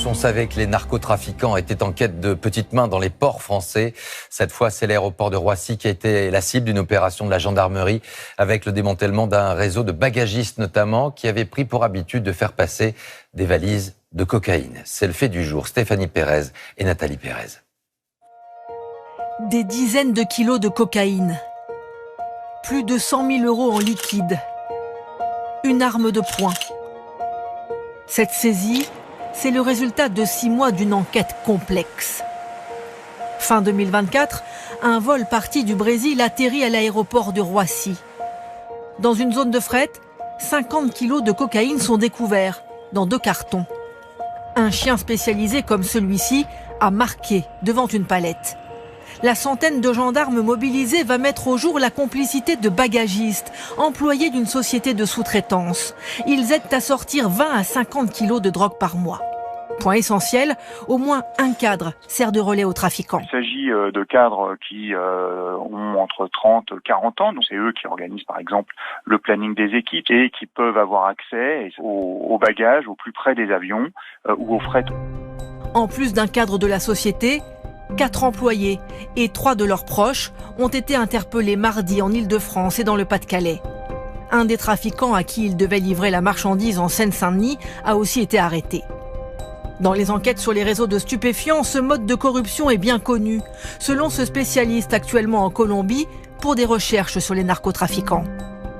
On savait que les narcotrafiquants étaient en quête de petites mains dans les ports français. Cette fois, c'est l'aéroport de Roissy qui a été la cible d'une opération de la gendarmerie avec le démantèlement d'un réseau de bagagistes notamment qui avait pris pour habitude de faire passer des valises de cocaïne. C'est le fait du jour. Stéphanie Pérez et Nathalie Pérez. Des dizaines de kilos de cocaïne. Plus de 100 000 € en liquide. Une arme de poing. Cette saisie, c'est le résultat de 6 mois d'une enquête complexe. Fin 2024, un vol parti du Brésil atterrit à l'aéroport de Roissy. Dans une zone de fret, 50 kilos de cocaïne sont découverts dans 2 cartons. Un chien spécialisé comme celui-ci a marqué devant une palette. La centaine de gendarmes mobilisés va mettre au jour la complicité de bagagistes, employés d'une société de sous-traitance. Ils aident à sortir 20 à 50 kilos de drogue par mois. Point essentiel, au moins un cadre sert de relais aux trafiquants. Il s'agit de cadres qui ont entre 30 et 40 ans. Donc c'est eux qui organisent par exemple le planning des équipes et qui peuvent avoir accès aux bagages au plus près des avions ou aux fret. En plus d'un cadre de la société, 4 employés et 3 de leurs proches ont été interpellés mardi en Île-de-France et dans le Pas-de-Calais. Un des trafiquants à qui ils devaient livrer la marchandise en Seine-Saint-Denis a aussi été arrêté. Dans les enquêtes sur les réseaux de stupéfiants, ce mode de corruption est bien connu, selon ce spécialiste actuellement en Colombie pour des recherches sur les narcotrafiquants.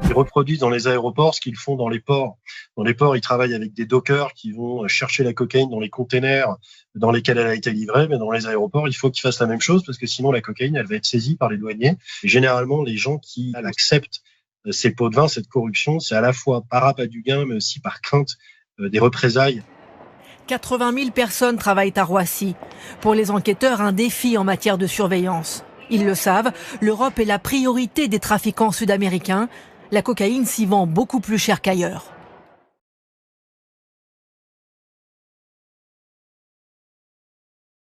Ils reproduisent dans les aéroports ce qu'ils font dans les ports. Dans les ports, ils travaillent avec des dockers qui vont chercher la cocaïne dans les containers dans lesquels elle a été livrée. Mais dans les aéroports, il faut qu'ils fassent la même chose parce que sinon la cocaïne, elle va être saisie par les douaniers. Et généralement, les gens qui acceptent ces pots de vin, cette corruption, c'est à la fois par appât du gain, mais aussi par crainte des représailles. 80 000 personnes travaillent à Roissy. Pour les enquêteurs, un défi en matière de surveillance. Ils le savent, l'Europe est la priorité des trafiquants sud-américains. La cocaïne s'y vend beaucoup plus cher qu'ailleurs.